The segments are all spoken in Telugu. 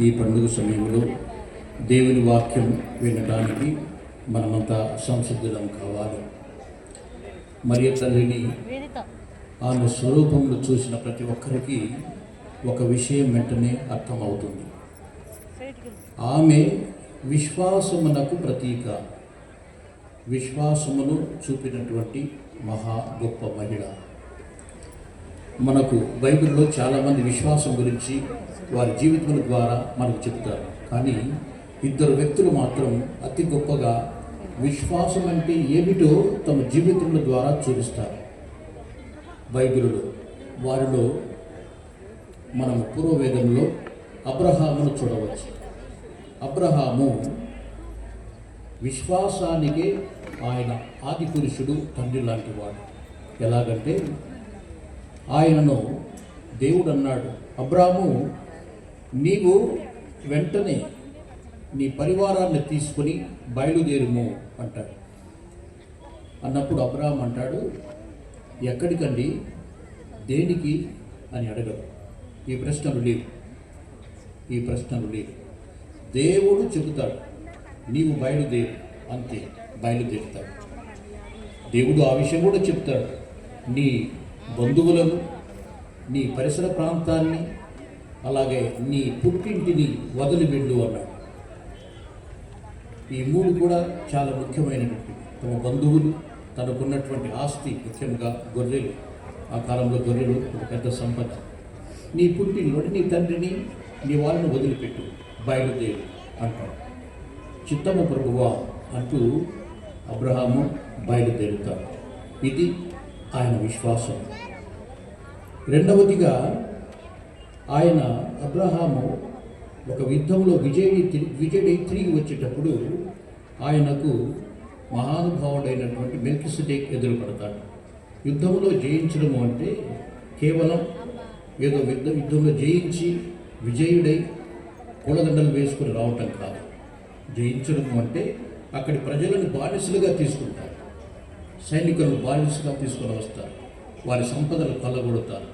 ఈ పండుగ సమయంలో దేవుని వాక్యం వినడానికి మనమంతా సంసిద్ధులం కావాలి. మరియ తల్లిని ఆమె స్వరూపంలో చూసిన ప్రతి ఒక్కరికి ఒక విషయం వెంటనే అర్థమవుతుంది. ఆమె విశ్వాసమునకు ప్రతీక, విశ్వాసమును చూపినటువంటి మహా గొప్ప మహిళ. మనకు బైబిల్లో చాలామంది విశ్వాసం గురించి వారి జీవితం ద్వారా మనకు చెప్తారు. కానీ ఇద్దరు వ్యక్తులు మాత్రం అతి గొప్పగా విశ్వాసం అంటే ఏమిటో తమ జీవితముల ద్వారా చూపిస్తారు బైబిల్లో. వారిలో మనం పూర్వవేదంలో అబ్రహామును చూడవచ్చు. అబ్రహాము విశ్వాసానికే ఆయన ఆది పురుషుడు, తండ్రి లాంటి వాడు. ఎలాగంటే ఆయనను దేవుడు అన్నాడు, అబ్రాహాము నీవు వెంటనే నీ పరివారాన్ని తీసుకొని బయలుదేరుము అంటాడు. అన్నప్పుడు అబ్రాహాం అంటాడు, ఎక్కడికండి, దేనికి అని అడగడు. ఈ ప్రశ్నలు లేవు. దేవుడు చెబుతాడు, నీవు బయలుదేరు, అంతే, బయలుదేరుతాడు. దేవుడు ఆ విషయం కూడా చెప్తాడు, నీ బంధువులను, నీ పరిసర ప్రాంతాన్ని, అలాగే నీ పుట్టింటిని వదిలివెళ్ళు అన్నాడు. ఈ మూడు కూడా చాలా ముఖ్యమైనటువంటి, తమ బంధువులు, తనకున్నటువంటి ఆస్తి, ముఖ్యంగా గొర్రెలు. ఆ కాలంలో గొర్రెలు ఒక పెద్ద సంపద. నీ పుట్టినలో నీ తండ్రిని, నీ వాళ్ళని వదిలిపెట్టు, బయలుదేరు అంటాడు. చిత్తము ప్రభువా అంటూ అబ్రహాము బయలుదేరుతాడు. ఇది ఆయన విశ్వాసం. రెండవదిగా ఆయన అబ్రహాము ఒక యుద్ధంలో విజయుడై తిరిగి వచ్చేటప్పుడు ఆయనకు మహానుభావుడైనటువంటి మెల్కీసెదెకు ఎదురుపడతాడు. యుద్ధంలో జయించడము అంటే కేవలం ఏదో యుద్ధంలో జయించి విజయుడై పూలదండలు వేసుకుని రావటం కాదు. జయించడము అంటే అక్కడి ప్రజలను బానిసలుగా తీసుకుంటారు, సైనికులను బానిసలుగా తీసుకొని వస్తారు, వారి సంపదలు కొల్లగొడతారు.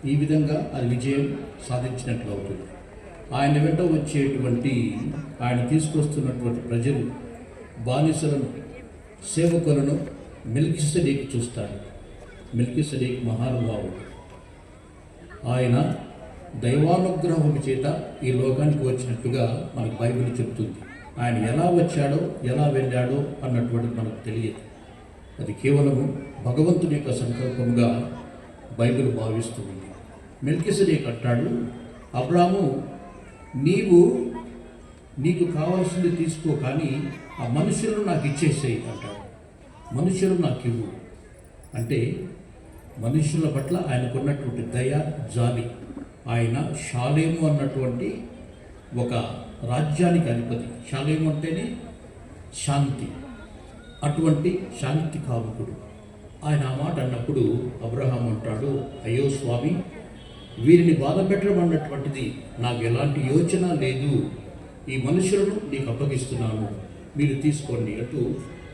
ఈ విధంగా అది విజయం సాధించినట్లు అవుతుంది. ఆయన వెంట వచ్చేటువంటి, ఆయన తీసుకొస్తున్నటువంటి ప్రజలు, బానిసలను, సేవకులను మెల్కీసెదెకు చూస్తాడు. మెల్కీసెదెకు మహానుభావుడు. ఆయన దైవానుగ్రహం చేత ఈ లోకానికి వచ్చినట్టుగా మనకు బైబిల్ చెబుతుంది. ఆయన ఎలా వచ్చాడో, ఎలా వెళ్ళాడో అన్నటువంటి మనకు తెలియదు. అది కేవలము భగవంతుని యొక్క సంకల్పంగా బైబిల్ భావిస్తుంది. మెల్కీసెదెకు అంటాడు, అబ్రాహాము నీకు కావాల్సింది తీసుకో, కానీ ఆ మనుషులను నాకు ఇచ్చేసేయి అంటాడు. మనుషులు నాకు ఇవ్వు అంటే మనుషుల పట్ల ఆయనకున్నటువంటి దయ, జాలి. ఆయన షాలేము అన్నటువంటి ఒక రాజ్యానికి అధిపతి. షాలేము అంటేనే శాంతి, అటువంటి శాంతి కాముకుడు. ఆయన ఆ మాట అన్నప్పుడు అబ్రహాం అంటాడు, అయ్యో స్వామి, వీరిని బాధ పెట్టడం అన్నటువంటిది నాకు ఎలాంటి యోచన లేదు. ఈ మనుషులను నీకు అప్పగిస్తున్నాను, మీరు తీసుకోండి అంటూ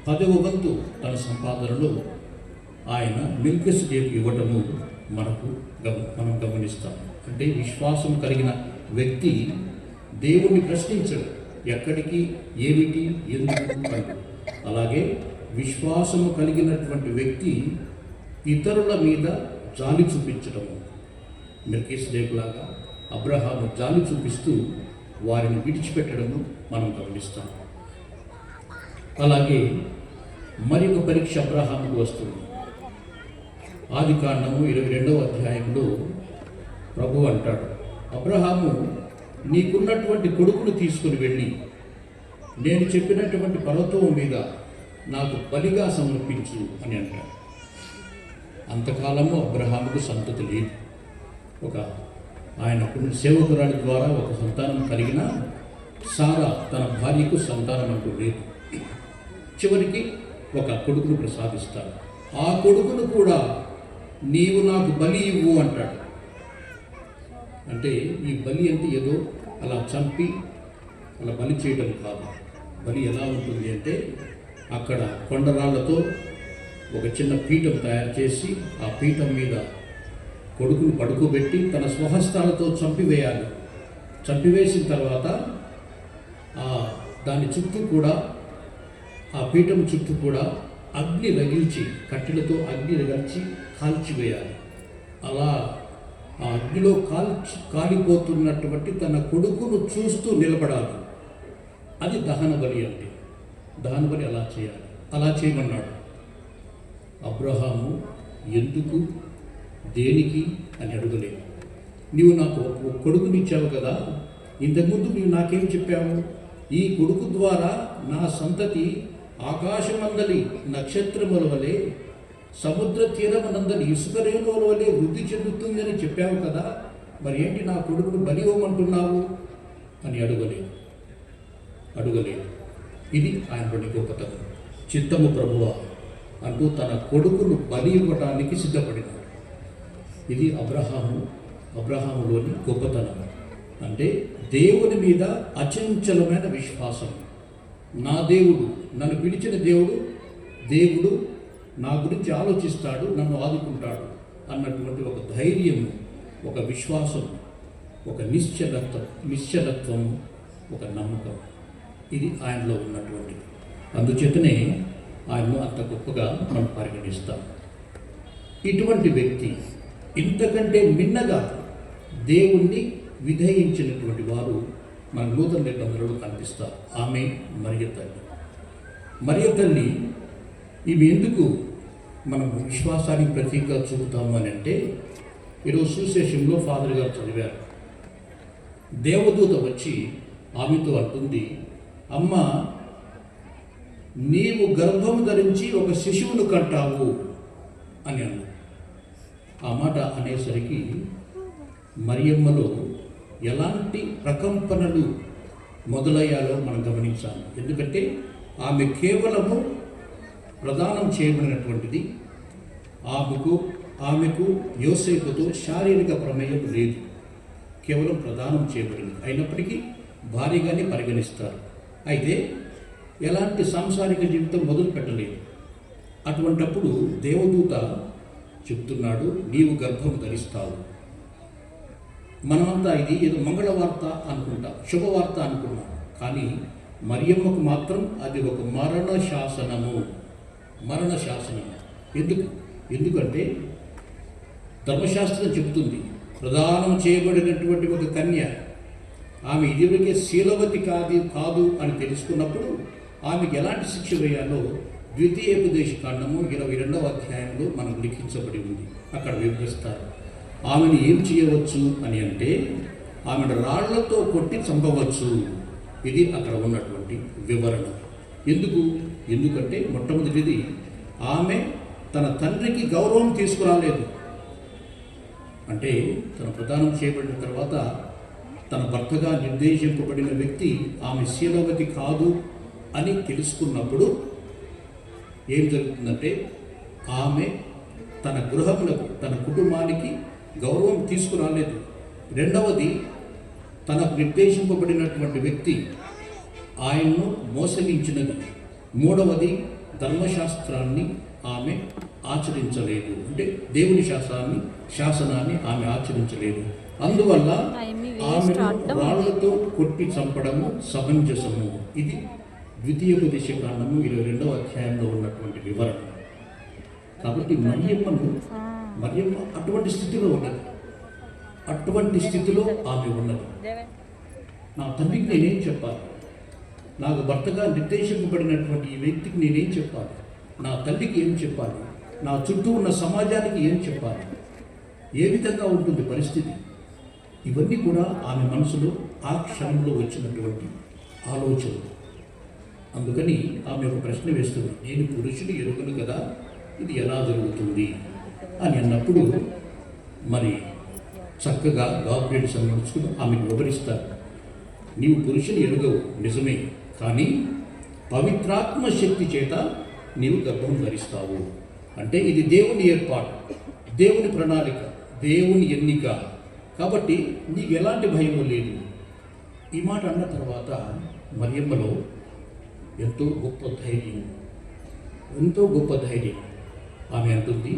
10వ వంతు తన సంపాదనలో ఆయన మెల్కీసెదెకు ఇవ్వటము మనం గమనిస్తాం. అంటే విశ్వాసం కలిగిన వ్యక్తి దేవుణ్ణి ప్రశ్నించడు, ఎక్కడికి, ఏమిటి, ఎందుకు అంటూ. అలాగే విశ్వాసము కలిగినటువంటి వ్యక్తి ఇతరుల మీద జాలి చూపించడము. మెల్కీసెదెకు లాగా అబ్రహాము జాలి చూపిస్తూ వారిని విడిచిపెట్టడము మనం గమనిస్తాం. అలాగే మరి ఒక పరీక్ష అబ్రహాముకు వస్తుంది. ఆదికాండము 22వ అధ్యాయంలో ప్రభు అంటాడు, అబ్రహాము, నీకున్నటువంటి కొడుకును తీసుకుని వెళ్ళి నేను చెప్పినటువంటి పర్వతం మీద నాకు బలిగా సమర్పించు అని అంటాడు. అంతకాలము అబ్రహాముకు సంతతి లేదు. ఆయన సేవకురాలి ద్వారా ఒక సంతానం కలిగిన సారా తన భార్యకు సంతానం అంటూ లేదు. చివరికి ఒక కొడుకును ప్రసాదిస్తాడు. ఆ కొడుకును కూడా నీవు నాకు బలి ఇవ్వు అంటాడు. అంటే ఈ బలి అంటే ఏదో అలా చంపి అలా బలి చేయడం కాదు. బలి ఎలా ఉంటుంది అంటే అక్కడ కొండరాళ్లతో ఒక చిన్న పీఠం తయారు చేసి ఆ పీఠం మీద కొడుకును పడుకోబెట్టి తన స్వహస్తాలతో చంపివేయాలి. చంపివేసిన తర్వాత దాని చుట్టూ కూడా, ఆ పీఠం చుట్టూ కూడా అగ్ని రగిల్చి, కట్టెలతో అగ్ని రగిల్చి కాల్చివేయాలి. అలా ఆ అగ్నిలో కాలిపోతున్నటువంటి తన కొడుకును చూస్తూ నిలబడాలి. అది దహన బలి అంటే. దహన బలి అలా చేయాలి. అలా చేయమన్నాడు. అబ్రహాము ఎందుకు, దేనికి అని అడగలేదు. నీవు నాకు ఒక కొడుకునిచ్చావు కదా, ఇంతకుముందు నీవు నాకేం చెప్పావు? ఈ కొడుకు ద్వారా నా సంతతి ఆకాశమందలి నక్షత్రముల వలె, సముద్ర తీరమునందలి ఇసుక రేణువుల వలె వృద్ధి చెందుతుందని చెప్పావు కదా, మరి ఏంటి నా కొడుకును బలి ఇవ్వమంటున్నావు అని అడగలేదు. ఇది ఆయనలోని గొప్పతనం. చిత్తము ప్రభువా అంటూ తన కొడుకును బలి ఇవ్వడానికి సిద్ధపడినాడు. ఇది అబ్రహాములోని గొప్పతనం. అంటే దేవుని మీద అచంచలమైన విశ్వాసం. నా దేవుడు, నన్ను పిలిచిన దేవుడు నా గురించి ఆలోచిస్తాడు, నన్ను ఆదుకుంటాడు అన్నటువంటి ఒక ధైర్యం, ఒక విశ్వాసం, ఒక నిశ్చలత్వం, ఒక నమ్మకం. ఇది ఆయనలో ఉన్నటువంటిది. అందుచేతనే ఆయనను అంత గొప్పగా మనం పరిగణిస్తాం. ఇటువంటి వ్యక్తి ఇంతకంటే మిన్నగా దేవుణ్ణి విధేయించినటువంటి వారు మన నూతన నిబంధనలో కనిపిస్తారు. ఆమె మరియ తల్లి. ఇవి ఎందుకు మనం విశ్వాసానికి ప్రతీకగా చూపుతాము అని అంటే, ఈరోజు సువిశేషంలో ఫాదర్ గారు చదివారు. దేవదూత వచ్చి ఆమెతో అంటుంది, అమ్మ, నీవు గర్భము ధరించి ఒక శిశువును కంటావు అని అన్నాడు. ఆ మాట అనేసరికి మరియమ్మలో ఎలాంటి ప్రకంపనలు మొదలయ్యాలో మనం గమనించాలి. ఎందుకంటే ఆమె కేవలము ప్రదానం చేయబడినటువంటిది. ఆమెకు యోసేపుతో శారీరక ప్రమేయం లేదు, కేవలం ప్రదానం చేయబడింది. అయినప్పటికీ భారీగానే పరిగణిస్తారు. అయితే ఎలాంటి సాంసారిక జీవితం మొదలు పెట్టలేదు. అటువంటప్పుడు దేవదూత చెప్తున్నాడు, నీవు గర్భము ధరిస్తావు. మనమంతా ఇది ఏదో మంగళవార్త అనుకుంటాం, శుభవార్త అనుకున్నాం. కానీ మరియమ్మకు మాత్రం అది ఒక మరణ శాసనము. ఎందుకంటే ధర్మశాస్త్రం చెబుతుంది, ప్రదానం చేయబడినటువంటి ఒక కన్య, ఆమె ఇదివరకే శీలవతి కాదు అని తెలుసుకున్నప్పుడు ఆమెకు ఎలాంటి శిక్ష వేయాలో ద్వితీయోపదేశకాండము 22వ అధ్యాయంలో మనకు లిఖించబడి ఉంది. అక్కడ వివరిస్తారు. ఆమెను ఏం చేయవచ్చు అని అంటే, ఆమెను రాళ్లతో కొట్టి చంపవచ్చు. ఇది అక్కడ ఉన్నటువంటి వివరణ. ఎందుకంటే మొట్టమొదటిది, ఆమె తన తండ్రికి గౌరవం తీసుకురాలేదు. అంటే తన ప్రదానం చేయబడిన తర్వాత తన భర్తగా నిర్దేశింపబడిన వ్యక్తి ఆమె శీలవతి కాదు అని తెలుసుకున్నప్పుడు ఏం జరుగుతుందంటే, ఆమె తన గృహములకు, తన కుటుంబానికి గౌరవం తీసుకురాలేదు. రెండవది, తనకు నిర్దేశింపబడినటువంటి వ్యక్తి ఆయన్ను మోసగించినది. మూడవది, ధర్మశాస్త్రాన్ని ఆమె ఆచరించలేదు. అంటే దేవుని శాసనాన్ని ఆమె ఆచరించలేదు. అందువల్ల ఆమెను రాళ్లతో కొట్టి చంపడము సమంజసము. ఇది ద్వితీయోపదేశకాండము 22వ అధ్యాయంలో ఉన్నటువంటి వివరణ. కాబట్టి మరియమ్మ అటువంటి స్థితిలో ఉన్నది. ఆమె ఉన్నది. నా తండ్రికి నేనేం చెప్పాలి? నాకు భర్తగా నిర్దేశింపబడినటువంటి ఈ వ్యక్తికి నేనేం చెప్పాలి? నా తల్లికి ఏం చెప్పాలి? నా చుట్టూ ఉన్న సమాజానికి ఏం చెప్పాలి? ఏ విధంగా ఉంటుంది పరిస్థితి? ఇవన్నీ కూడా ఆమె మనసులో ఆ క్షణంలో వచ్చినటువంటి ఆలోచనలు. అందుకని ఆమె ఒక ప్రశ్న వేస్తుంది, నేను పురుషుని ఎరుగను కదా, ఇది ఎలా జరుగుతుంది అని అన్నప్పుడు మరి చక్కగా గాబ్రియల్ సంబంధించుకుని ఆమెకు వివరిస్తారు. నీవు పురుషుని ఎరుగవు నిజమే, కానీ పవిత్రాత్మ శక్తి చేత నీవు గర్భం ధరిస్తావు. అంటే ఇది దేవుని ఏర్పాటు, దేవుని ప్రణాళిక, దేవుని ఎన్నిక. కాబట్టి నీకు ఎలాంటి భయము లేదు. ఈ మాట అన్న తర్వాత మరియమ్మలో ఎంతో గొప్ప ధైర్యం. ఆమె అంటుంది,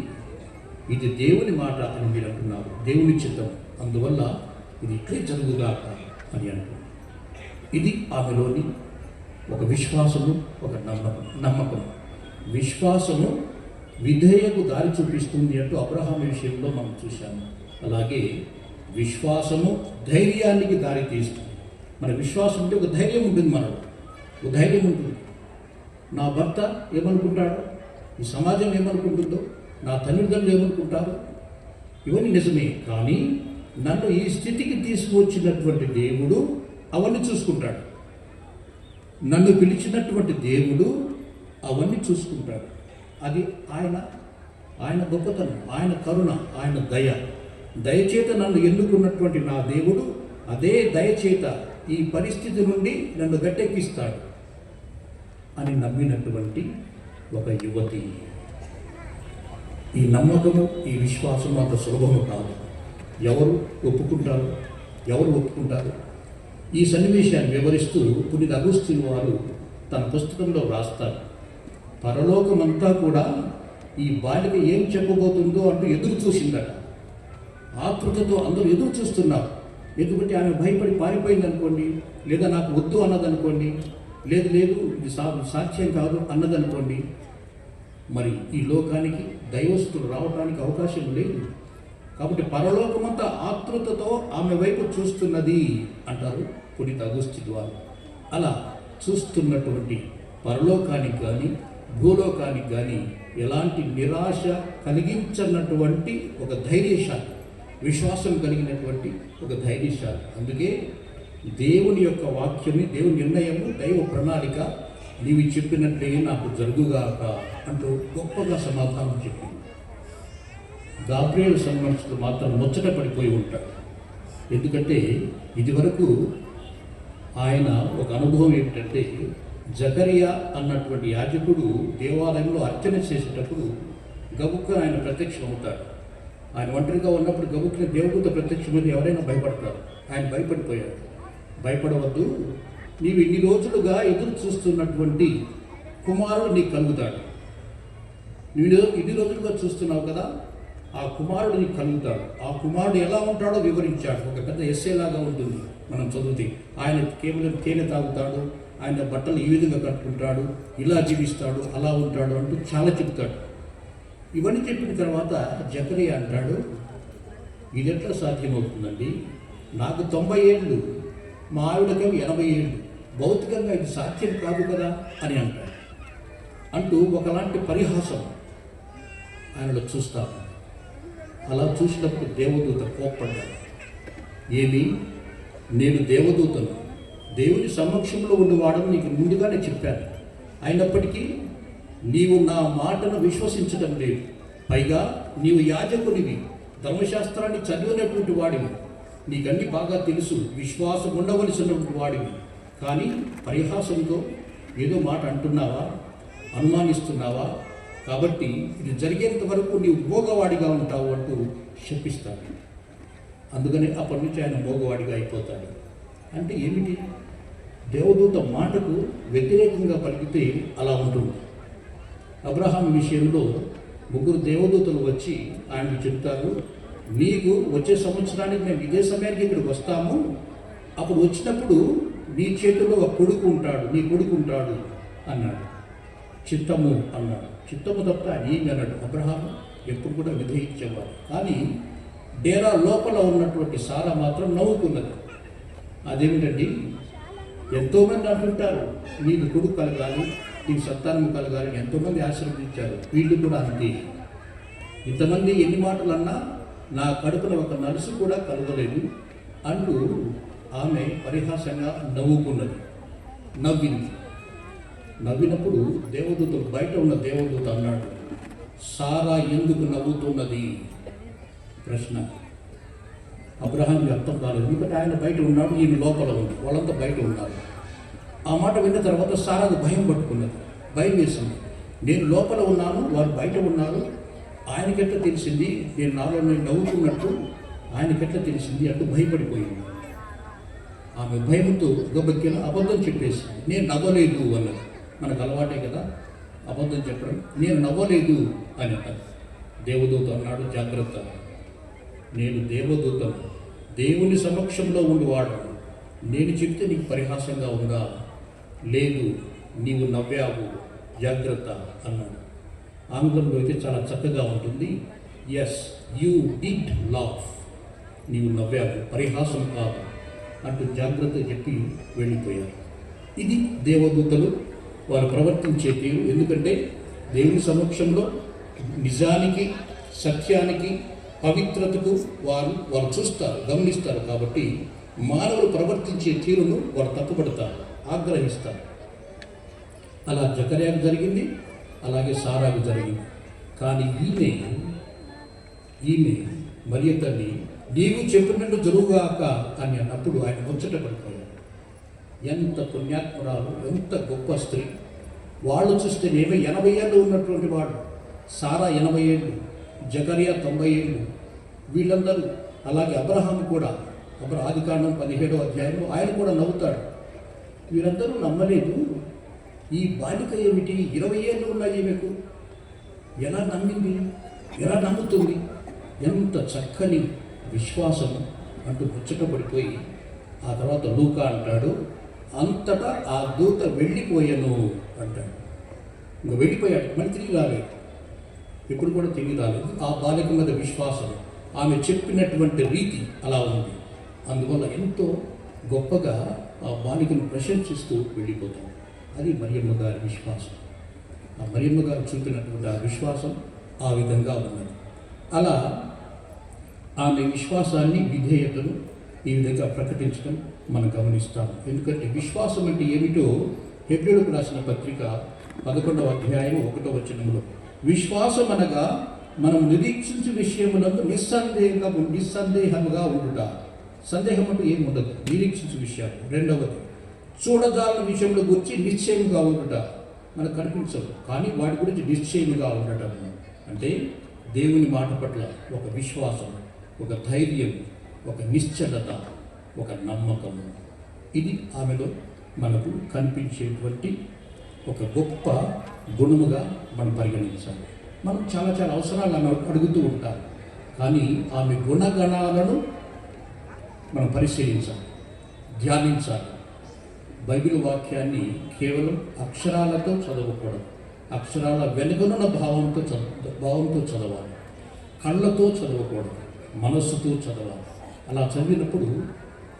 ఇది దేవుని మాట అని మీరు అంటున్నారు, దేవుని చిత్తం, అందువల్ల ఇది ఇట్లే జరుగుగాక అని అంటారు. ఇది ఆమెలోని ఒక విశ్వాసము, ఒక నమ్మకం. విశ్వాసము విధేయకు దారి చూపిస్తుంది అంటూ అబ్రహాము విషయంలో మనం చూశాము. అలాగే విశ్వాసము ధైర్యానికి దారి తీస్తుంది. మన విశ్వాసం అంటే ఒక ధైర్యం ఉంటుంది, మనలో ఒక ధైర్యం ఉంటుంది. నా భర్త ఏమనుకుంటాడో, ఈ సమాజం ఏమనుకుంటుందో, నా తల్లిదండ్రులు ఏమనుకుంటారు, ఇవన్నీ నిజమే. కానీ నన్ను ఈ స్థితికి తీసుకువచ్చినటువంటి దేవుడు అవన్నీ చూసుకుంటాడు. నన్ను పిలిచినటువంటి దేవుడు అవన్నీ చూసుకుంటాడు. అది ఆయన గొప్పతనం, ఆయన కరుణ, ఆయన దయచేత నన్ను ఎన్నుకున్నటువంటి నా దేవుడు అదే దయచేత ఈ పరిస్థితి నుండి నన్ను గట్టెక్కిస్తాడు అని నమ్మినటువంటి ఒక యువతి. ఈ నమ్మకము, ఈ విశ్వాసం అంత సులభము కాదు. ఎవరు ఒప్పుకుంటారు? ఈ సన్నివేశాన్ని వివరిస్తూ పునీత అగస్తిన్ వారు తన పుస్తకంలో వ్రాస్తారు. పరలోకమంతా కూడా ఈ బాలిక ఏం చెప్పబోతుందో అంటూ ఎదురు చూసిందట. ఆతృతతో అందరూ ఎదురు చూస్తున్నారు. ఎందుకంటే ఆమె భయపడి పారిపోయింది అనుకోండి, లేదా నాకు వద్దు అన్నదనుకోండి, లేదు ఇది సాక్ష్యం కాదు అన్నదనుకోండి, మరి ఈ లోకానికి దైవస్తులు రావడానికి అవకాశం లేదు. కాబట్టి పరలోకమంతా ఆతృతతో ఆమె వైపు చూస్తున్నది అంటారు పునీత అగస్తిన్ వారు. అలా చూస్తున్నటువంటి పరలోకానికి కానీ భూలోకానికి కానీ ఎలాంటి నిరాశ కలిగించనటువంటి ఒక ధైర్యశాలి, విశ్వాసం కలిగినటువంటి ఒక ధైర్యశాలి. అందుకే దేవుని యొక్క వాక్యమే, దేవుని నిర్ణయము, దైవ ప్రణాళిక, నీవి చెప్పినట్లే నాకు జరుగుగాక అంటూ గొప్పగా సమాధానం చెప్పింది. గాబ్రియేలు సన్మనసుడు మాత్రం ముచ్చట పడిపోయి ఉంటాడు. ఎందుకంటే ఇదివరకు ఆయన ఒక అనుభవం ఏమిటంటే, జకరియా అన్నటువంటి యాజకుడు దేవాలయంలో అర్చన చేసేటప్పుడు గబుక్కున ఆయన ప్రత్యక్షం అవుతాడు. ఆయన ఒంటరిగా ఉన్నప్పుడు గబుక్కున దేవదూత ప్రత్యక్షమైతే ఎవరైనా భయపడతారు. ఆయన భయపడిపోయాడు. భయపడవద్దు, నీవు ఇన్ని రోజులుగా ఎదురు చూస్తున్నటువంటి కుమారుడు నీకు కలుగుతాడు. నువ్వు ఇన్ని రోజులుగా చూస్తున్నావు కదా, ఆ కుమారుడు నీకు కలుగుతాడు. ఆ కుమారుడు ఎలా ఉంటాడో వివరించాడు. ఒక పెద్ద ఎస్సేలాగా ఉంటుంది మనం చదివితే. ఆయన కేవలం తేనె తాగుతాడు, ఆయన బట్టలు ఈ విధంగా కట్టుకుంటాడు, ఇలా జీవిస్తాడు, అలా ఉంటాడు అంటూ చాలా చెప్తాడు. ఇవన్నీ చెప్పిన తర్వాత జకరియా అంటాడు, ఇది ఎట్లా సాధ్యమవుతుందండి? నాకు 90 ఏళ్ళు, మా ఆవిడకి 80 ఏళ్ళు, భౌతికంగా ఇది సాధ్యం కాదు కదా అని అంటాడు. అంటూ ఒకలాంటి పరిహాసం ఆయనలో చూస్తాను. అలా చూసినప్పుడు దేవదూత కోప్పడ్డాడు. ఏమి, నేను దేవదూతను, దేవుని సమక్షంలో ఉన్నవాడని నీకు ముందుగానే చెప్పాను. అయినప్పటికీ నీవు నా మాటను విశ్వసించడం లేదు. పైగా నీవు యాజకునివి, ధర్మశాస్త్రాన్ని చదివినటువంటి వాడివి, నీకన్నీ బాగా తెలుసు, విశ్వాసం ఉండవలసినటువంటి వాడివి. కానీ పరిహాసంతో ఏదో మాట అంటున్నావా, అనుమానిస్తున్నావా? కాబట్టి ఇది జరిగేంత వరకు నీవు మోగవాడిగా ఉంటావు అంటూ శపిస్తాడు. అందుకని అప్పటి నుంచి ఆయన మోగవాడిగా అయిపోతాడు. అంటే ఏమిటి? దేవదూత మాటకు వ్యతిరేకంగా పలికితే అలా ఉంటుంది. అబ్రహాం విషయంలో 3 దేవదూతలు వచ్చి ఆయనకు చెప్తారు, నీకు వచ్చే సంవత్సరానికి మేము ఇదే సమయానికి ఇక్కడికి వస్తాము, అప్పుడు వచ్చినప్పుడు నీ చేతిలో ఒక కొడుకు ఉంటాడు, నీ కొడుకు ఉంటాడు అన్నాడు. చిత్తము అన్నాడు. చిత్తము తప్ప ఏమి అన్నాడు. అబ్రహాం ఎప్పుడు కూడా విధేయించేవాడు. కానీ డేరా లోపల ఉన్నటువంటి సారా మాత్రం నవ్వుకున్నది. అదేమిటండి, ఎంతోమంది అంటుంటారు నీకు కొడుకు కలగాలి, నీకు సంతానం కలగాలని ఎంతోమంది ఆశీర్వదించారు. వీళ్ళు కూడా అంతే. ఇంతమంది ఎన్ని మాటలు అన్నా నా కడుపున ఒక నలుసు కూడా కలగలేదు అంటూ ఆమె పరిహాసంగా నవ్వింది. నవ్వినప్పుడు దేవదూతలు, బయట ఉన్న దేవదూత అన్నాడు, సారా ఎందుకు నవ్వుతున్నది? ప్రశ్న. అబ్రహాంకి అర్థం కాలేదు. ఎందుకంటే ఆయన బయట ఉన్నాడు, ఈయన లోపల ఉంది, వాళ్ళంతా బయట ఉన్నారు. ఆ మాట విన్న తర్వాత సారాకు భయం పట్టుకున్నది, భయం వేసింది. నేను లోపల ఉన్నాను, వారు బయట ఉన్నారు, ఆయనకెట్లా తెలిసింది, నేను నాలో నేను నవ్వుతున్నట్టు ఆయనకెట్లా తెలిసింది అంటూ భయపడిపోయింది. ఆమె భయంతో గబక్కిన అబద్ధం చెప్పేసింది. నేను నవ్వలేదు అన్నది. మనకు అలవాటే కదా అబద్ధం చెప్పడం. నేను నవ్వలేదు అని అన్నది. దేవదూత అన్నాడు, జాగ్రత్త, నేను దేవదూతను, దేవుని సమక్షంలో ఉండివాడను, నేను చెప్తే నీకు పరిహాసంగా ఉందా? లేదు, నీవు నవ్వావు, జాగ్రత్త అన్నాడు. ఆంగ్లంలో అయితే చాలా చక్కగా ఉంటుంది. ఎస్, యూ డిడ్ లాఫ్, నీవు నవ్వావు, పరిహాసం కాదు అంటూ జాగ్రత్త చెప్పి వెళ్ళిపోయారు. ఇది దేవదూతలు వారు ప్రవర్తించే తీరు. ఎందుకంటే దేవుని సమక్షంలో నిజానికి, సత్యానికి, పవిత్రతకు వారు చూస్తారు, గమనిస్తారు. కాబట్టి మానవులు ప్రవర్తించే తీరును వారు తప్పుపడతారు, ఆగ్రహిస్తారు. అలా జకర్యాకు జరిగింది, అలాగే సారాకు జరిగింది. కానీ ఈమె మరియ తల్లి నీవు చెప్పినట్టు జరుగుగాక అని అన్నప్పుడు ఆయన ముచ్చట పడిపోయాడు. ఎంత పుణ్యాత్మురాలు, ఎంత గొప్ప స్త్రీ. వాళ్ళు చూస్తే నేమే 80 ఏళ్ళు ఉన్నటువంటి వాడు, సారా 80 ఏళ్ళు, జకర్యా 90 ఏళ్ళు, వీళ్ళందరూ. అలాగే అబ్రహాము కూడా, ఆదికాండం 17వ అధ్యాయంలో ఆయన కూడా నవ్వుతాడు. వీరందరూ నమ్మలేదు. ఈ బాలిక ఏమిటి, 20 ఏళ్ళు ఉన్నాయి ఈమెకు, ఎలా నమ్మింది, ఎలా నమ్ముతుంది, ఎంత చక్కని విశ్వాసం అంటూ ముచ్చటపడిపోయి ఆ తర్వాత లూకా అంటాడు, అంతటా ఆ దూత వెళ్ళిపోయాను అంటాడు. ఇంకా వెళ్ళిపోయాడు, మళ్ళీ తిరిగి రాలేదు, ఇప్పుడు కూడా తిరిగి రాలేదు. ఆ బాలిక మీద విశ్వాసం, ఆమె చెప్పినటువంటి రీతి అలా ఉంది. అందువల్ల ఎంతో గొప్పగా ఆ బాలికను ప్రశంసిస్తూ వెళ్ళిపోతాం. అది మరియమ్మ గారి విశ్వాసం. ఆ మరియమ్మ గారు చూపినటువంటి ఆ విశ్వాసం ఆ విధంగా ఉన్నది. అలా ఆమె విశ్వాసాన్ని, విధేయతను ఈ విధంగా ప్రకటించడం మనం గమనిస్తాం. ఎందుకంటే విశ్వాసం అంటే ఏమిటో హెబ్రీయులకు రాసిన పత్రిక 11వ అధ్యాయం 1వ వచనంలో, విశ్వాసం అనగా మనం నిరీక్షించే విషయములందు నిస్సందేహముగా ఉండుట. సందేహం అంటూ ఏమి ఉండదు, నిరీక్షించే విషయాలు. రెండవది, చూడజాలని విషయంలో గురించి నిశ్చయముగా ఉండుట. మనకు కనిపించదు కానీ వాటి గురించి నిశ్చయముగా ఉండటం. అంటే దేవుని మాట పట్ల ఒక విశ్వాసం, ఒక ధైర్యం, ఒక నిశ్చలత, ఒక నమ్మకము. ఇది ఆమెలో మనకు కనిపించేటువంటి ఒక గొప్ప గుణముగా మనం పరిగణించాలి. మనం చాలా చాలా అవసరాలు ఆమె అడుగుతూ ఉంటాం, కానీ ఆమె గుణగణాలను మనం పరిశీలించాలి, ధ్యానించాలి. బైబిల్ వాక్యాన్ని కేవలం అక్షరాలతో చదవకూడదు, అక్షరాల వెనుకనున్న భావంతో చదవాలి. కళ్ళతో చదవకూడదు, మనస్సుతో చదవాలి. అలా చదివినప్పుడు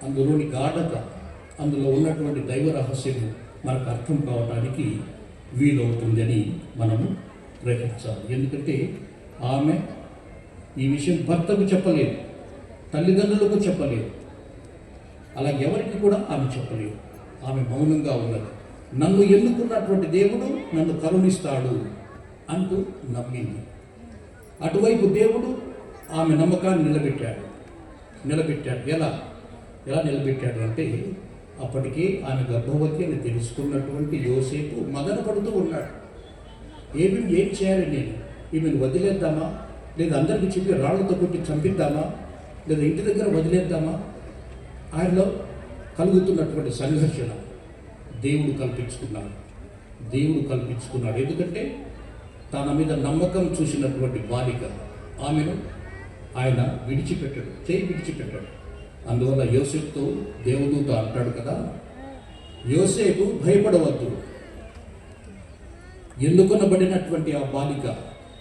అందులోని గాఢత, అందులో ఉన్నటువంటి దైవ రహస్యము మనకు అర్థం కావడానికి వీలవుతుందని మనము గ్రహించాలి. ఎందుకంటే ఆమె ఈ విషయం భర్తకు చెప్పలేదు, తల్లిదండ్రులకు చెప్పలేదు, అలాగే ఎవరికి కూడా ఆమె చెప్పలేదు. ఆమె మౌనంగా ఉన్నది. నన్ను ఎన్నుకున్నటువంటి దేవుడు నన్ను కరుణిస్తాడు అంటూ నమ్మింది. అటువైపు దేవుడు ఆమె నమ్మకాన్ని నిలబెట్టాడు. ఎలా నిలబెట్టాడు అంటే, అప్పటికే ఆమె గర్భవతి అని తెలుసుకున్నటువంటి యోసేపు మదన పడుతూ ఉన్నాడు. ఏం చేయాలి, నేను ఈమెను వదిలేద్దామా, లేదా అందరికీ చెప్పి రాళ్లతో కొట్టి చంపిద్దామా, లేదా ఇంటి దగ్గర వదిలేద్దామా? ఆయనలో కలుగుతున్నటువంటి సంఘర్షణ దేవుడు కల్పించుకున్నాడు. ఎందుకంటే తన మీద నమ్మకం చూసినటువంటి బాలిక, ఆమెను ఆయన విడిచిపెట్టాడు. అందువల్ల యోసేపుతో దేవదూత అంటాడు కదా, యోసేపు భయపడవద్దు, ఎన్నుకొనబడినటువంటి ఆ బాలిక,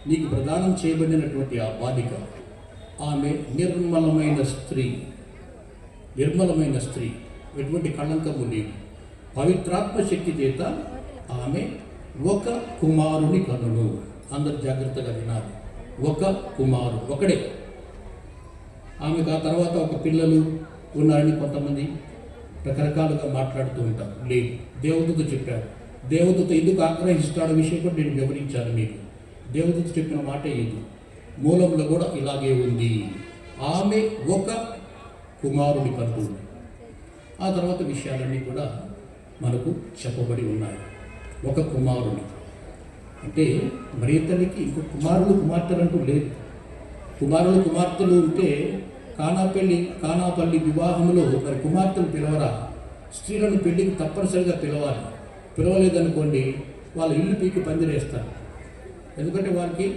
నీకు ప్రదానం చేయబడినటువంటి ఆ బాలిక, ఆమె నిర్మలమైన స్త్రీ, ఎటువంటి కళంకము లేదు. పవిత్రాత్మ శక్తి చేత ఆమె ఒక కుమారుని కనును. అందరు జాగ్రత్తగా వినాలి, ఒక కుమారుడు ఒకడే. ఆమెకు ఆ తర్వాత ఒక పిల్లలు ఉన్నారని కొంతమంది రకరకాలుగా మాట్లాడుతూ ఉంటారు. లేదు, దేవదూత చెప్పాడు. దేవదూత ఎందుకు ఆగ్రహిస్తాడో విషయం కూడా నేను వివరించాను మీకు. దేవదూత చెప్పిన మాట ఇది, మూలంలో కూడా ఇలాగే ఉంది. ఆమె ఒక కుమారుని కనుగొంది. ఆ తర్వాత విషయాలన్నీ కూడా మనకు చెప్పబడి ఉన్నాయి. ఒక కుమారుని అంటే మరియ తల్లికి ఇంకో కుమార్తెలు అంటూ లేదు. కుమార్తెలు ఉంటే కానాపల్లి వివాహంలో మరి కుమార్తెలు పిలవరా? స్త్రీలను పెళ్లికి తప్పనిసరిగా పిలవాలి. పిలవలేదనుకోండి, వాళ్ళ ఇల్లు పీకి పందిరేస్తారు. ఎందుకంటే వారికి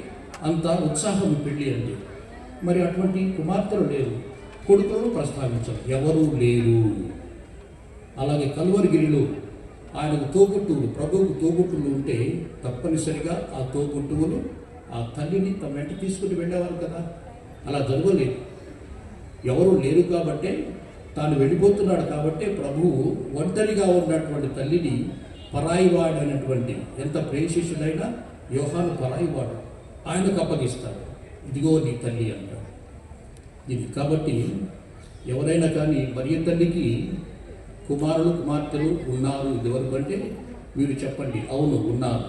అంత ఉత్సాహం పెళ్ళి అంటే. మరి అటువంటి కుమార్తెలు లేరు, కొడుకులను ప్రస్తావించరు, ఎవరూ లేరు. అలాగే కల్వరిగిరిలో ఆయనకు తోబుట్టువులు, ప్రభువుకు తోబుట్టువులు ఉంటే తప్పనిసరిగా ఆ తోబుట్టువులు ఆ తల్లిని తమ వెంట తీసుకుని వెళ్ళేవారు కదా. అలా జరగలేదు. ఎవరు లేరు కాబట్టే, తాను వెళ్ళిపోతున్నాడు కాబట్టే ప్రభువు ఒంటరిగా ఉన్నటువంటి తల్లిని పరాయివాడైనటువంటి, ఎంత ప్రేషిషుడైనా యోహాను పరాయివాడు, ఆయనకు అప్పగిస్తాడు. ఇదిగో నీ తల్లి అంటాడు. ఇది కాబట్టి ఎవరైనా కానీ మరియ తల్లికి కుమారులు కుమార్తెలు ఉన్నారు ఇదివరకు అంటే మీరు చెప్పండి, అవును ఉన్నారు.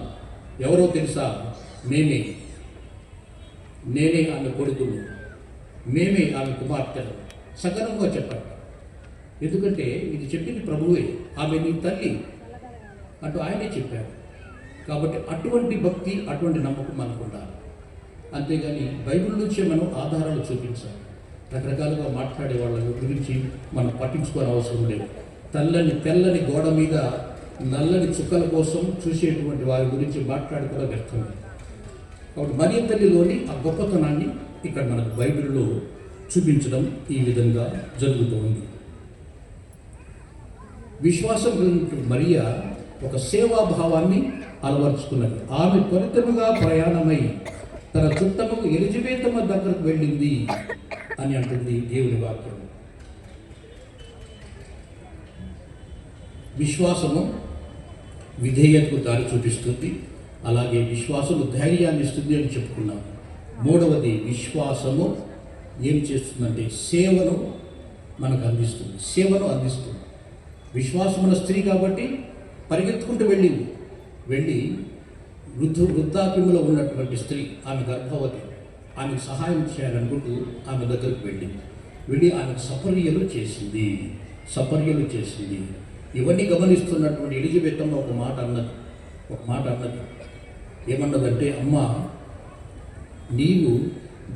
ఎవరో తెలుసా? నేనే ఆమె కొడుకును, మేమే ఆమె కుమార్తెలు. సగర్వంగా చెప్పండి. ఎందుకంటే ఇది చెప్పింది ప్రభువే, ఆమె నీ తల్లి అంటూ ఆయనే చెప్పాడు. కాబట్టి అటువంటి భక్తి, అటువంటి నమ్మకం మనకు ఉండాలి. అంతేగాని బైబిల్ నుంచే మనం ఆధారాలు చూపించాలి. రకరకాలుగా మాట్లాడే వాళ్ళ గురించి మనం పట్టించుకోని అవసరం లేదు. తెల్లని గోడ మీద నల్లని చుక్కల కోసం చూసేటువంటి వారి గురించి మాట్లాడుకోవడం వ్యర్థం. కాబట్టి మరియ తల్లిలోని ఆ గొప్పతనాన్ని ఇక్కడ మనకు బైబిల్లో చూపించడం ఈ విధంగా జరుగుతుంది. విశ్వాసం గురించి మరియ ఒక సేవాభావాన్ని అలవర్చుకున్నది. ఆమె త్వరితముగా ప్రయాణమై తన చుట్టముకు ఎలిజబెతమ్మ దగ్గరకు వెళ్ళింది అని అంటుంది దేవుని వాక్యం. విశ్వాసము విధేయతకు దారి చూపిస్తుంది. అలాగే విశ్వాసము ధైర్యాన్ని ఇస్తుంది అని చెప్పుకున్నాం. మూడవది, విశ్వాసము ఏం చేస్తుందంటే సేవను మనకు అందిస్తుంది. సేవను అందిస్తుంది. విశ్వాసమున్న స్త్రీ కాబట్టి పరిగెత్తుకుంటూ వెళ్ళి వృద్ధాప్యంలో ఉన్నటువంటి స్త్రీ, ఆమె గర్భవతి, ఆమెకు సహాయం చేయాలనుకుంటూ ఆమె దగ్గరకు వెళ్ళి ఆమెకు సపర్యలు చేసింది. ఇవన్నీ గమనిస్తున్నటువంటి ఎలిజబెతమ్మ ఒక మాట అన్నది. ఏమన్నదంటే, అమ్మ, నీవు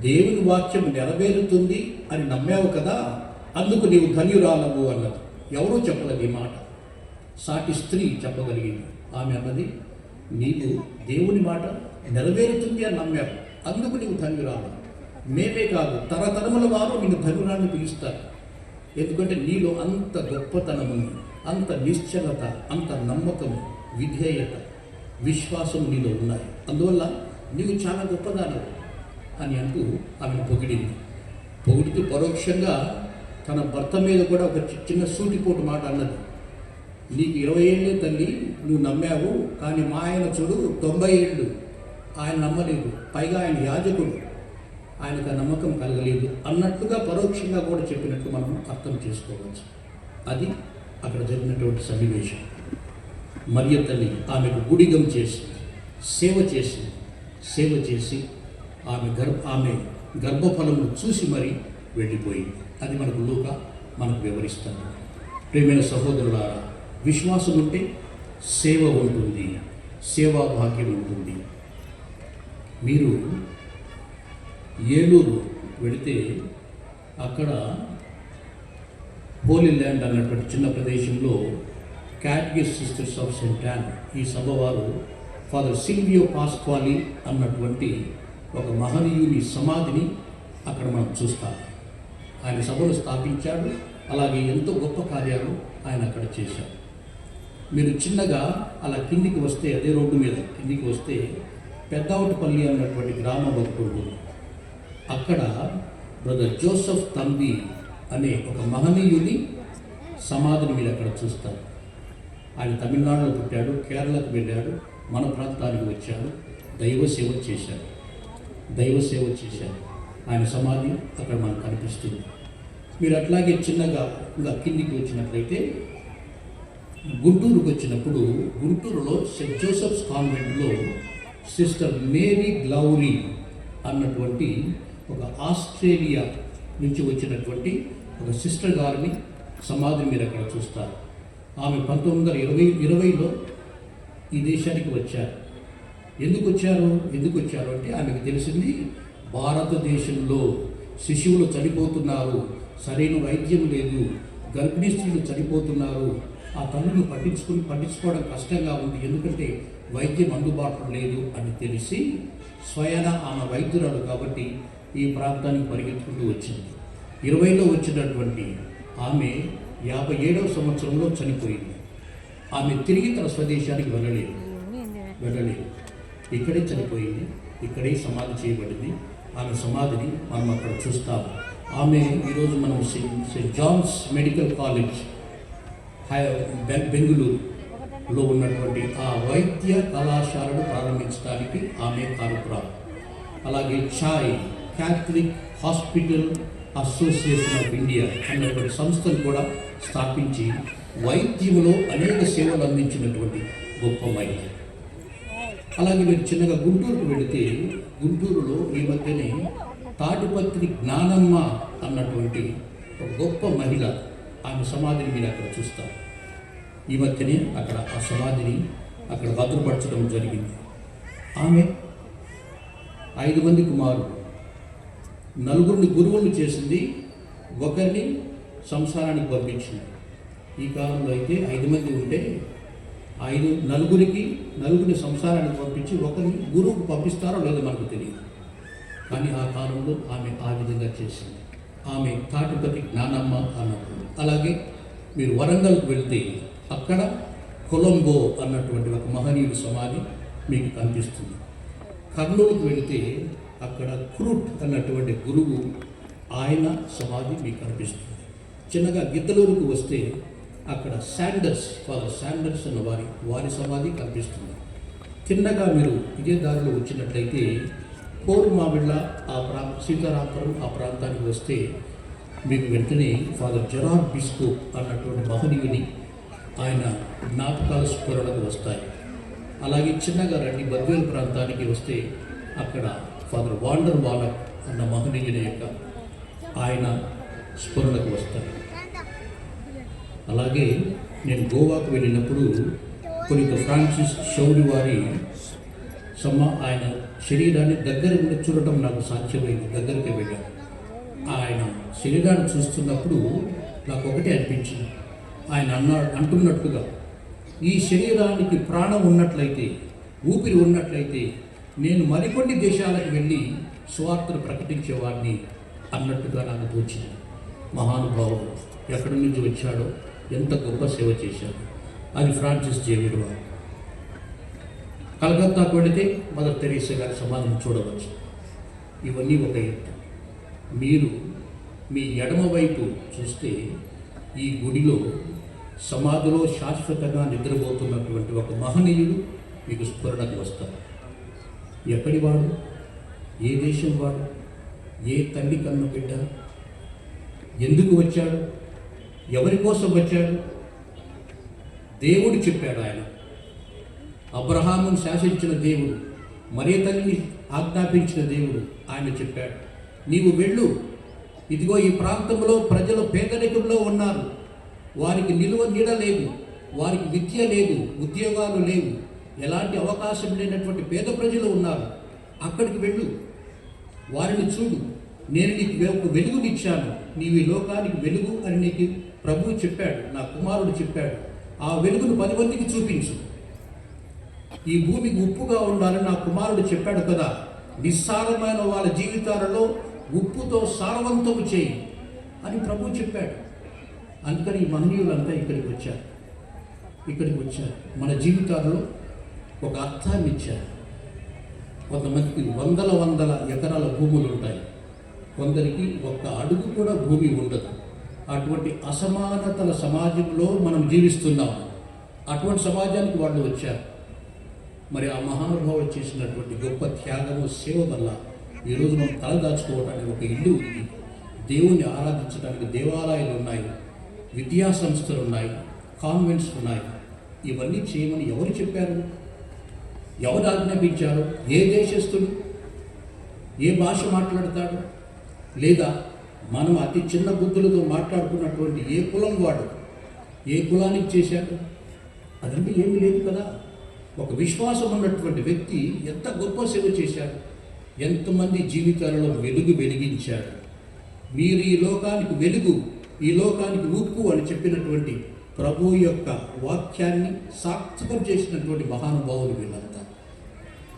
దేవుని వాక్యం నెరవేరుతుంది అని నమ్మావు కదా, అందుకు నీవు ధన్యురాలవు అన్నది. ఎవరూ చెప్పలేదు ఈ మాట, సాటి స్త్రీ చెప్పగలిగింది. ఆమె అన్నది, నీవు దేవుని మాట నెరవేరుతుంది అని నమ్మావు, అందుకు నీవు ధన్యురాలు. మేమే కాదు, తరతరముల వారు నిన్ను ధన్యురాన్ని పిలుస్తారు. ఎందుకంటే నీలో అంత గొప్పతనము, అంత నిశ్చలత, అంత నమ్మకము, విధేయత, విశ్వాసం నీలో ఉన్నాయి. అందువల్ల నీవు చాలా గొప్పదానవు అని అంటూ ఆమెను పొగిడితూ పరోక్షంగా తన భర్త మీద కూడా ఒక చిన్న సూటిపోటు మాట అన్నది. నీకు 20 ఏళ్ళే తల్లి, నువ్వు నమ్మావు, కానీ మా ఆయన చూడు 90 ఏళ్ళు, ఆయన నమ్మలేదు, పైగా ఆయన యాజకుడు, ఆయనకు ఆ నమ్మకం కలగలేదు అన్నట్టుగా పరోక్షంగా కూడా చెప్పినట్టు మనం అర్థం చేసుకోవచ్చు. అది అక్కడ జరిగినటువంటి సన్నివేశం. మరియ తల్లి ఆమెకు గుడిగం చేసి సేవ చేసి ఆమె గర్భఫలమును చూసి మరీ వెళ్ళిపోయింది. అది మనకు లూకా మనకు వివరిస్తాడు. ప్రియమైన సహోదరులారా, విశ్వాసం ఉంటే సేవ ఉంటుంది, సేవా భాగ్యం ఉంటుంది. మీరు ఏలూరు వెళితే అక్కడ హోలీ ల్యాండ్ అన్నటువంటి చిన్న ప్రదేశంలో క్యాట్గిస్ సిస్టర్స్ ఆఫ్ సెయింట్ యాన్, ఈ సభ వారు ఫాదర్ సిల్వియో పాస్క్వాలి అన్నటువంటి ఒక మహనీయుని సమాధిని అక్కడ మనం చూస్తాం. ఆయన సభను స్థాపించాడు. అలాగే ఎంతో గొప్ప కార్యాలు ఆయన అక్కడ చేశారు. మీరు చిన్నగా అలా కిందికి వస్తే, అదే రోడ్డు మీద కిందికి వస్తే పెద్దావటిపల్లి అన్నటువంటి గ్రామం ఒకటి ఉంటుంది. అక్కడ బ్రదర్ జోసెఫ్ తంబి అనే ఒక మహనీయుని సమాధిని మీరు అక్కడ చూస్తారు. ఆయన తమిళనాడులో పుట్టాడు, కేరళకు వెళ్ళాడు, మన ప్రాంతానికి వచ్చాడు, దైవ సేవ చేశాడు. ఆయన సమాధి అక్కడ మనకు కనిపిస్తుంది. మీరు అట్లాగే చిన్నగా ఇంకా కిందికి వచ్చినట్లయితే గుంటూరుకు వచ్చినప్పుడు, గుంటూరులో సెయింట్ జోసెఫ్స్ కాన్వెంట్లో సిస్టర్ మేరీ గ్లౌరీ అన్నటువంటి ఒక ఆస్ట్రేలియా నుంచి వచ్చినటువంటి ఒక సిస్టర్ గారిని సమాధిని మీరు అక్కడ చూస్తారు. ఆమె 1920లో ఈ దేశానికి వచ్చారు. ఎందుకు వచ్చారు అంటే ఆమెకు తెలిసింది, భారతదేశంలో శిశువులు చనిపోతున్నారు, సరైన వైద్యం లేదు, గర్భిణీ స్త్రీలు చనిపోతున్నారు, ఆ తల్లిని పట్టించుకోవడం కష్టంగా ఉంది, ఎందుకంటే వైద్యం అందుబాటులో లేదు అని తెలిసి స్వయాన ఆమె వైద్యురాలు కాబట్టి ఈ ప్రాంతానికి పరిగెత్తుకుంటూ వచ్చింది. 20లో వచ్చినటువంటి ఆమె 57వ సంవత్సరంలో చనిపోయింది. ఆమె తిరిగి తన స్వదేశానికి వెళ్ళలేదు. ఇక్కడే చనిపోయింది, ఇక్కడే సమాధి చేయబడింది. ఆమె సమాధిని మనం అక్కడ చూస్తాము. ఆమె ఈరోజు మనం సెయింట్ జాన్స్ మెడికల్ కాలేజ్ బెంగుళూరులో ఉన్నటువంటి ఆ వైద్య కళాశాలను ప్రారంభించడానికి ఆమె కారకురాలు. అలాగే CHAI Catholic hospital association of India అన్నటువంటి సంస్థను కూడా స్థాపించి వైద్యంలో అనేక సేవలు అందించినటువంటి గొప్ప మహిళ. అలాగే మీరు చిన్నగా గుంటూరుకు వెళితే, గుంటూరులో ఈ మధ్యనే తాటిపత్రి జ్ఞానమ్మ అన్నటువంటి ఒక గొప్ప మహిళ, ఆమె సమాధిని మీరు అక్కడ చూస్తారు. ఈ మధ్యనే అక్కడ ఆ సమాధిని అక్కడ భద్రపరచడం జరిగింది. ఆమె 5 మంది కుమారులు, 4 గురువులను చేసింది, ఒకరిని సంసారానికి పంపించింది. ఈ కాలంలో అయితే 5 మంది ఉంటే 4 సంసారానికి పంపించి ఒకరిని గురువుకు పంపిస్తారో లేదో మనకు తెలియదు. కానీ ఆ కాలంలో ఆమె ఆ విధంగా చేసింది. ఆమె తాటిపతి జ్ఞానమ్మ అన్నప్పుడు. అలాగే మీరు వరంగల్కి వెళ్తే అక్కడ కొలంబో అన్నటువంటి ఒక మహనీయుడి సమాధి మీకు కనిపిస్తుంది. కర్నూలుకు వెళితే అక్కడ క్రూట్ అన్నటువంటి గురువు, ఆయన సమాధి మీకు కనిపిస్తుంది. చిన్నగా గిద్దలూరుకు వస్తే అక్కడ ఫాదర్ శాండర్స్ అన్న వారి సమాధి కనిపిస్తుంది. చిన్నగా మీరు ఇదే దారిలో వచ్చినట్లయితే కోరుమామిళ్ళ సీతారాంపురం ఆ ప్రాంతానికి వస్తే మీకు వెంటనే ఫాదర్ జెరార్డ్ బిస్కోప్ అన్నటువంటి మహనీయుని ఆయన జ్ఞాపకాల స్ఫురణకు వస్తాయి. అలాగే చిన్నగా రండి బద్వేలు ప్రాంతానికి వస్తే అక్కడ ఫాదర్ వాండర్ వాలక్ అన్న మహనీయుని యొక్క ఆయన స్ఫురణకు వస్తాయి. అలాగే నేను గోవాకు వెళ్ళినప్పుడు పునీత ఫ్రాన్సిస్ షౌరి వారి ఆయన శరీరాన్ని దగ్గర నుండి చూడటం నాకు సాధ్యమైంది. దగ్గరికి వెళ్ళాను. ఆయన శరీరాన్ని చూస్తున్నప్పుడు నాకు ఒకటే అనిపించింది. ఆయన అంటున్నట్టుగా, ఈ శరీరానికి ప్రాణం ఉన్నట్లయితే, ఊపిరి ఉన్నట్లయితే నేను మరికొన్ని దేశాలకు వెళ్ళి సువార్తను ప్రకటించేవాడిని అన్నట్టుగా నాకు తోచింది. మహానుభావుడు ఎక్కడి నుంచి వచ్చాడో, ఎంత గొప్ప సేవ చేశాడు. అది ఫ్రాన్సిస్ జేవియర్ వారు. కలకత్తాకు వెళితే మదర్ తెరీసా గారి సమాధిని చూడవచ్చు. ఇవన్నీ ఒక ఎత్తు. మీరు మీ ఎడమ వైపు చూస్తే ఈ గుడిలో సమాధిలో శాశ్వతంగా నిద్రపోతున్నటువంటి ఒక మహనీయుడు మీకు స్ఫురణకు వస్తారు. ఎక్కడి వాడు, ఏ దేశం వాడు, ఏ తల్లి కన్న బిడ్డ, ఎందుకు వచ్చాడు, ఎవరి కోసం వచ్చాడు? దేవుడు చెప్పాడు. ఆయన అబ్రహామును శాసించిన దేవుడు, మరే తల్లిని ఆజ్ఞాపించిన దేవుడు ఆయన చెప్పాడు, నీవు వెళ్ళు, ఇదిగో ఈ ప్రాంతంలో ప్రజలు పేదరికంలో ఉన్నారు, వారికి నిలువ నీడ లేదు, వారికి విద్య లేదు, ఉద్యోగాలు లేవు, ఎలాంటి అవకాశం లేనటువంటి పేద ప్రజలు ఉన్నారు, అక్కడికి వెళ్ళు, వారిని చూడు, నేను నీకు వెలుగునిచ్చాను, నీవు ఈ లోకానికి వెలుగు అని నీకు ప్రభువు చెప్పాడు, నా కుమారుడు చెప్పాడు. ఆ వెలుగును 10 మందికి చూపించు. ఈ భూమికి ఉప్పుగా ఉండాలని నా కుమారుడు చెప్పాడు కదా, నిస్సారమైన వాళ్ళ జీవితాలలో ఉప్పుతో సారవంతము చేయి అని ప్రభువు చెప్పాడు. అందుకని ఈ మహనీయులంతా ఇక్కడికి వచ్చారు. మన జీవితాల్లో ఒక అర్థాన్ని ఇచ్చారు. కొంతమందికి వందల ఎకరాల భూములు ఉంటాయి, కొందరికి 1 అడుగు కూడా భూమి ఉండదు. అటువంటి అసమానతల సమాజంలో మనం జీవిస్తున్నాం. అటువంటి సమాజానికి వాళ్ళు వచ్చారు. మరి ఆ మహానుభావులు చేసినటువంటి గొప్ప త్యాగము, సేవ వల్ల ఈరోజు మనం తలదాచుకోవడానికి ఒక ఇల్లు ఉంది, దేవుణ్ణి ఆరాధించడానికి దేవాలయాలు ఉన్నాయి, విద్యా సంస్థలు ఉన్నాయి, కాన్వెంట్స్ ఉన్నాయి. ఇవన్నీ చేయమని ఎవరు చెప్పారు? ఎవరు ఆజ్ఞాపించారు? ఏ దేశస్థుడు, ఏ భాష మాట్లాడతాడు? లేదా మనం అతి చిన్న బుద్ధులతో మాట్లాడుకున్నటువంటి ఏ కులం వాడు, ఏ కులానికి చేశాడు? అదంటే ఏమీ లేదు కదా. ఒక విశ్వాసం ఉన్నటువంటి వ్యక్తి ఎంత గొప్ప సేవ చేశాడు, ఎంతమంది జీవితాలలో వెలుగు వెలిగించాడు. మీరు ఈ లోకానికి వెలుగు, ఈ లోకానికి ఉప్పు అని చెప్పినటువంటి ప్రభు యొక్క వాక్యాన్ని సార్థకం చేసినటువంటి మహానుభావులు వీళ్ళంతా.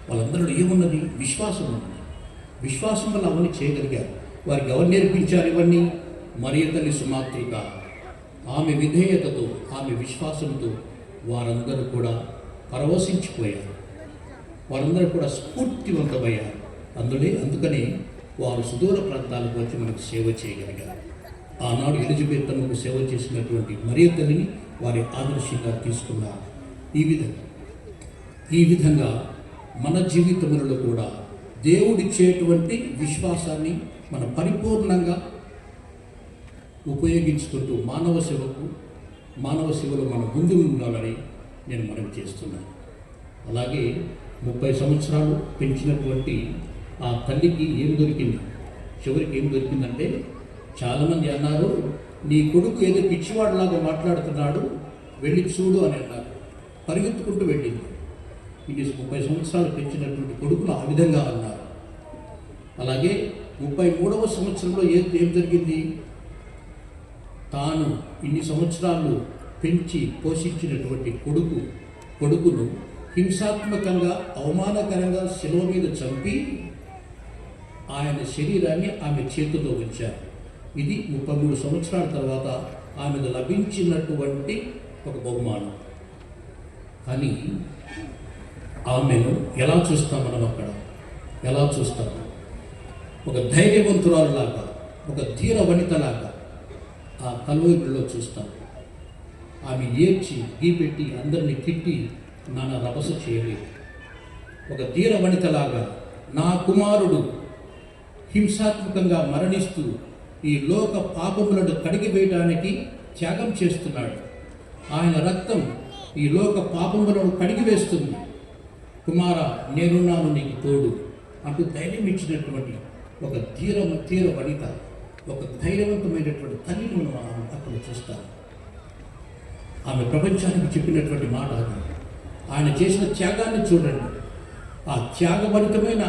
వాళ్ళందరిలో ఏమున్నది? విశ్వాసం ఉన్నది. విశ్వాసం వల్ల అవన్నీ చేయగలిగారు. వారికి ఎవరు నేర్పించారు ఇవన్నీ? మరియ తల్లి సుమాత్రిక, ఆమె విధేయతతో, ఆమె విశ్వాసంతో వారందరూ కూడా పరవశించిపోయారు. వారందరూ కూడా స్ఫూర్తివంతమయ్యారు. అందుకనే వారు సుదూర ప్రాంతాలకు వచ్చి మనకు సేవ చేయగలిగారు. ఆనాడు ఎలిజబెత్ అమ్మకు సేవ చేసినటువంటి మరియ తల్లిని వారి ఆదర్శంగా తీసుకున్నారు. ఈ విధంగా మన జీవితములలో కూడా దేవుడిచ్చేటువంటి విశ్వాసాన్ని మనం పరిపూర్ణంగా ఉపయోగించుకుంటూ మానవ సేవలో మన ముందు ఉండాలని నేను మనవి చేస్తున్నాను. అలాగే 30 సంవత్సరాలు పెంచినటువంటి ఆ తల్లికి ఏం దొరికింది? చివరికి ఏం దొరికిందంటే, చాలామంది అన్నారు, నీ కొడుకు ఏదో పిచ్చివాడిలాగా మాట్లాడుతున్నాడు, వెళ్ళి చూడు అని అన్నారు. పరిగెత్తుకుంటూ వెళ్ళింది. ఇది 30 సంవత్సరాలు పెంచినటువంటి కొడుకులు ఆ విధంగా అన్నారు. అలాగే 33వ సంవత్సరంలో ఏం జరిగింది? తాను ఇన్ని సంవత్సరాలు పెంచి పోషించినటువంటి కొడుకును హింసాత్మకంగా, అవమానకరంగా శిలువ మీద చంపి ఆయన శరీరాన్ని ఆమె చేతిలో ఉంచారు. ఇది 33 సంవత్సరాల తర్వాత ఆమెకు లభించినటువంటి ఒక బహుమానం. కానీ ఆమెను ఎలా చూస్తాం మనం? అక్కడ ఎలా చూస్తాం? ఒక ధైర్యవంతురాలులాగా, ఒక ధీర వనితలాగా ఆ కల్వరిలో చూస్తాం. ఆమె ఏడ్చి గీపెట్టి అందరినీ తిట్టి నాన్న రభస చేయలేదు. ఒక ధీర వనితలాగా, నా కుమారుడు హింసాత్మకంగా మరణిస్తూ ఈ లోక పాపములను కడిగివేయడానికి త్యాగం చేస్తున్నాడు. ఆయన రక్తం ఈ లోక పాపములను కడిగివేస్తుంది. కుమార, నేనున్నాను నీకు తోడు అంటూ ధైర్యం ఇచ్చినటువంటి ఒక ధీర వనిత, ఒక ధైర్యవంతమైనటువంటి తల్లిని మనం అక్కడ చూస్తాం. ఆమె ప్రపంచానికి చెప్పినటువంటి మాట అది. ఆయన చేసిన త్యాగాన్ని చూడండి. ఆ త్యాగభరితమైన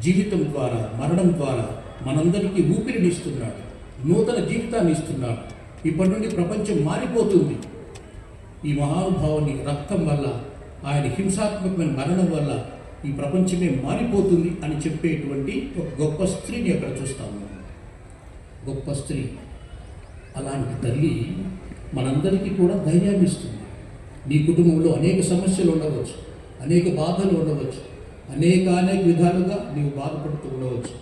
జీవితం ద్వారా, మరణం ద్వారా మనందరికీ ఊపిరిని ఇస్తున్నాడు, నూతన జీవితాన్ని ఇస్తున్నాడు. ఇప్పటి నుండి ప్రపంచం మారిపోతుంది. ఈ మహానుభావుని రక్తం వల్ల, ఆయన హింసాత్మకమైన మరణం వల్ల ఈ ప్రపంచమే మారిపోతుంది అని చెప్పేటువంటి ఒక గొప్ప స్త్రీని అక్కడ చూస్తాము. గొప్ప స్త్రీ. అలాంటి తల్లి మనందరికీ కూడా ధైర్యాన్ని ఇస్తుంది. నీ కుటుంబంలో అనేక సమస్యలు ఉండవచ్చు, అనేక బాధలు ఉండవచ్చు, అనేక విధాలుగా నీవు బాధపడుతూ ఉండవచ్చు.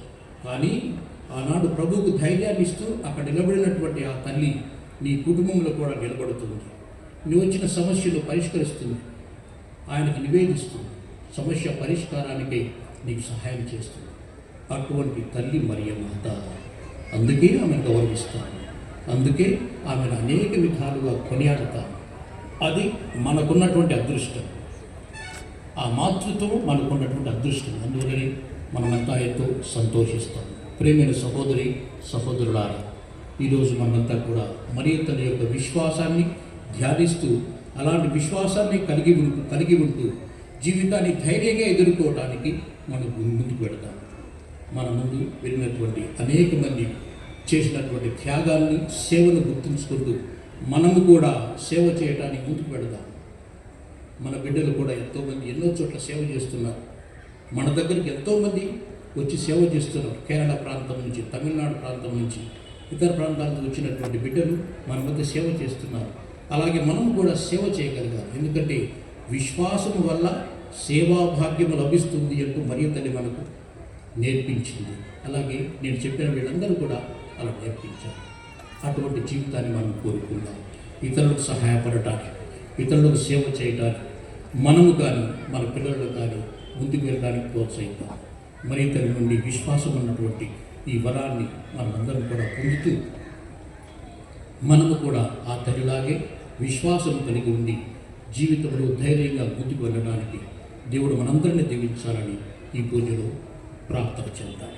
కానీ ఆనాడు ప్రభువుకు ధైర్యాన్ని ఇస్తూ అక్కడ నిలబడినటువంటి ఆ తల్లి నీ కుటుంబంలో కూడా నిలబడుతుంది. నువ్వు వచ్చిన సమస్యలు పరిష్కరిస్తుంది, ఆయనకు నివేదిస్తుంది, సమస్య పరిష్కారానికి నీకు సహాయం చేస్తుంది. అటువంటి తల్లి మరియ మాత. అందుకే ఆమెను గౌరవిస్తాను, అందుకే ఆమెను అనేక విధాలుగా కొనియాడుతాను. అది మనకున్నటువంటి అదృష్టం. ఆ మాతృత్వం మనకున్నటువంటి అదృష్టం. అందువలనే మనమంతా ఎంతో సంతోషిస్తాం. ప్రేమైన సహోదరి సహోదరులారా, ఈరోజు మనమంతా కూడా మరియ తల్లి యొక్క విశ్వాసాన్ని ధ్యానిస్తూ, అలాంటి విశ్వాసాన్ని కలిగి ఉంటూ జీవితాన్ని ధైర్యంగా ఎదుర్కోవడానికి మనం ముందుకు పెడతాం. మన ముందు వెళ్ళినటువంటి అనేక మంది చేసినటువంటి త్యాగాన్ని, సేవను గుర్తుంచుకుంటూ మనము కూడా సేవ చేయడానికి ముందుకు పెడదాం. మన బిడ్డలు కూడా ఎంతోమంది ఎన్నో చోట్ల సేవ చేస్తున్నారు. మన దగ్గరికి ఎంతోమంది వచ్చి సేవ చేస్తున్నారు. కేరళ ప్రాంతం నుంచి, తమిళనాడు ప్రాంతం నుంచి, ఇతర ప్రాంతాలకు వచ్చినటువంటి బిడ్డలు మన మధ్య సేవ చేస్తున్నారు. అలాగే మనం కూడా సేవ చేయగలగాలి. ఎందుకంటే విశ్వాసము వల్ల సేవా భాగ్యము లభిస్తుంది అంటూ మరియ తల్లి మనకు నేర్పించింది. అలాగే నేను చెప్పిన వీళ్ళందరూ కూడా అలా నేర్పించారు. అటువంటి జీవితాన్ని మనం కోరుకుందాం. ఇతరులకు సహాయపడటానికి, ఇతరులకు సేవ చేయడానికి మనము కానీ మన పిల్లలు కానీ ముందుకు వెళ్ళడానికి ప్రోత్సహిద్దాం. మరియ తల్లి నుండి విశ్వాసం ఉన్నటువంటి ఈ వరాన్ని మనమందరం కూడా పొందుతూ మనము కూడా ఆ తల్లిలాగే విశ్వాసం కలిగి ఉండి జీవితంలో ధైర్యంగా ముందుకు వెళ్ళడానికి దేవుడు మనందరినీ దీవించాలని ఈ పూజలో ప్రార్థన చేద్దాం.